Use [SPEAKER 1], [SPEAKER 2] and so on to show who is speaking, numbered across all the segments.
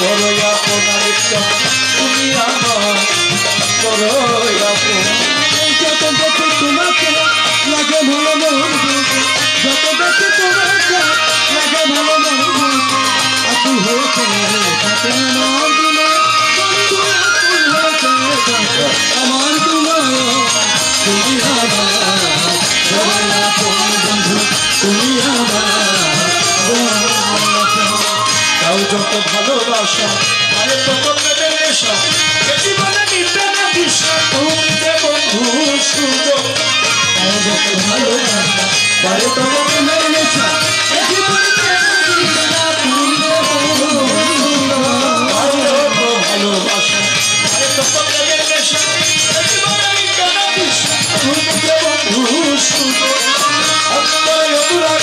[SPEAKER 1] বড়ই আপন আরেকটা তুমি আমার বড়ই আপন।
[SPEAKER 2] যত দেখে তোমাকে লাগে ভালো মন, যত দেখে তোমাকে লাগে ভালো মন, আকুল হয়েছে তাতে আমার দিলে বন্ধু, আকুল হয়েছে আমার তোমায় তুমি আমার বড়ই আপন বন্ধু, তুমি আমার
[SPEAKER 1] তাও যত ভালোবাসা আরে তত প্রেমের নেশা, এ জীবনে নিতে না দিশা তুমি যে বন্ধু সুযোগ।
[SPEAKER 2] তাও যত ভালোবাসা বারে তত প্রেমের নেশা, এ জীবনে দিশা তুমি যে বন্ধু
[SPEAKER 1] তাও যত ভালোবাসা আরে তত প্রেমের নেশা, এ জীবনে নিতে না দিশা তুমি যে বন্ধু সুযোগ। অন্তরে অনুরাগ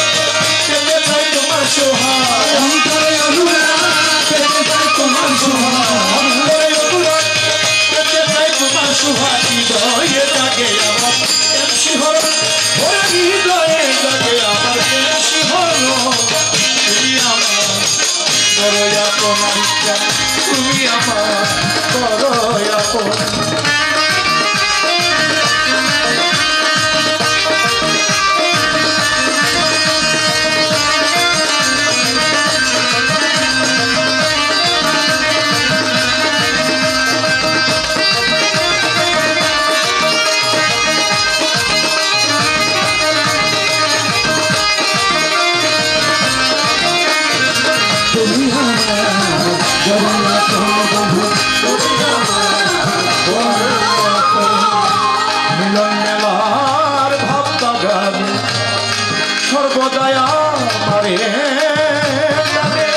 [SPEAKER 1] পেতে চাই তোমার সোহাগ,
[SPEAKER 2] অন্তরে অনুরাগ পেতে চাই তোমার সোহাগ,
[SPEAKER 1] অন্তরে অনুরাগ পেতে চাই তোমার সোহাগ। হৃদয়ে জাগে আমার প্রেম শিহরণ, ওরে হৃদয়ে জাগে আমার প্রেম শিহরণ। তুমি আমার বড়ই আপন আরেকটা তুমি আমার বড়ই আপন।
[SPEAKER 2] তুমি আমার বড়ই আপন বন্ধু, তুমি আমার বড়ই আপন।
[SPEAKER 1] মিলন মেলার ভাব বাগানে সর্বদাই আমারে জানে,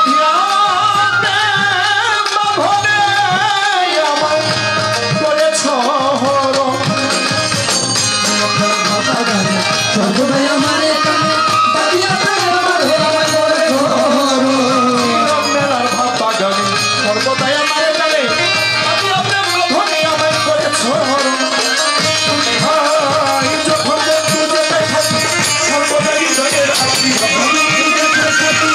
[SPEAKER 1] ধ্যানে বাঁধনে আমায় করেছ হরণ।
[SPEAKER 2] সর্বদাই আমার কানে বাজিয়া আমার আমায় বলে ধরো।
[SPEAKER 1] মিলন মেলার ভাব বাগানে সর্বদাই আমারে জানে, বাঁধনে আমায় করেছ হরণ। ভাই যখন বন্ধু যেতে থাকি সর্বদাই হৃদয়ে রাখি, যখন বন্ধু যেতে থাকি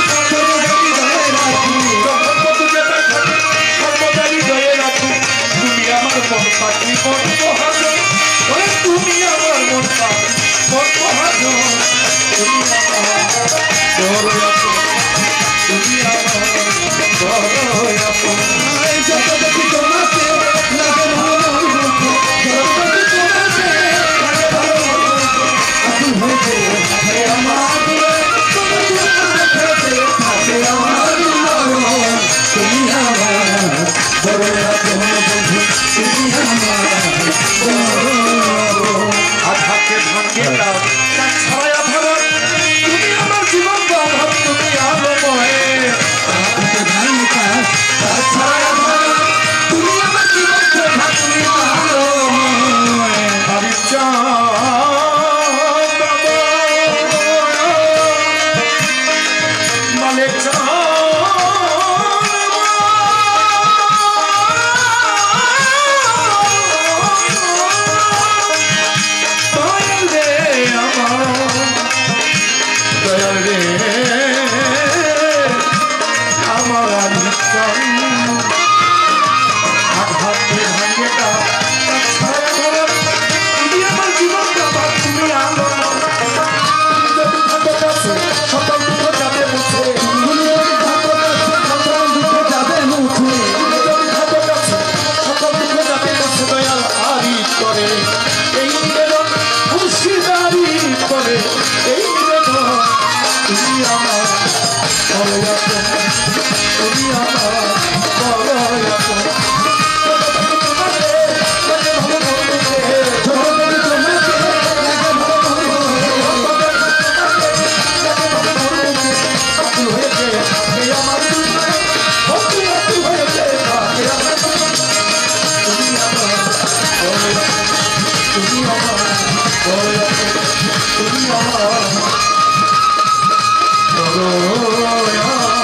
[SPEAKER 1] সর্বদাই হৃদয়ে রাখি। তুমি আমার মন পাখি মন মহাজন, ওরে তুমি আমার মন পাখি মন মহাজন। তুমি আমার বড়ই আপন, তুমি আমার বড়ই আপন।
[SPEAKER 2] যত দেখি তোমাকে লাগে ভালো মন, যত দেখি তোমাকে লাগে ভালো মন, আকুল হয়েছে থাকে আমার দিলে, বন্ধু আকুল হয়েছে থাকে আমার মন। তুমি আমার বড়ই আপন বন্ধু, তুমি আমার বড়ই আপন।
[SPEAKER 1] আধাকে ভাঙে দাও তার ছায়া ভাঙা, তুমি আমার জীবন বাঁধা, তুমি আলোময়।
[SPEAKER 2] আমাকে ভাঙিতা তার ছায়া ভাঙা, তুমি আমার জীবন প্রভা, তুমি আলোময়।
[SPEAKER 1] আমি চাঁদ বাবা, মানে দয়াল রে আমার, দয়াল রে আমার আমি চাঁদ। আঘাতে ভাঙে দাও তার ছায়া ধরো, তুমি আমার জীবন বাবা, তুমি আলো। তুমি যদি থাকো কাছে সকল দুঃখ যাবে মুছে,
[SPEAKER 2] তুমি যদি থাকো কাছে সকল দুঃখ যাবে মুছে,
[SPEAKER 1] তুমি যদি থাকো কাছে সকল দুঃখ যাবে মুছে। দয়াল আরি করে এই নিবেদন, খুশিদারি করে এই নিবেদন। তুমি আমার বড়ই আপন, তুমি আমার বড়ই আপন। তোমাকে লাগে ভালো বন্ধুকে,
[SPEAKER 2] যত দেখি তোমাকে লাগে ভালো মন,
[SPEAKER 1] আকুল হয়েছে এই আমার দুনিয়া, বন্ধু আকুল হয়েছে থাকে আমার দুনিয়া। তুমি আমার বড়ই আপন, তুমি আমার বড়ই আপন, তুমি আমার বড়ই আপন।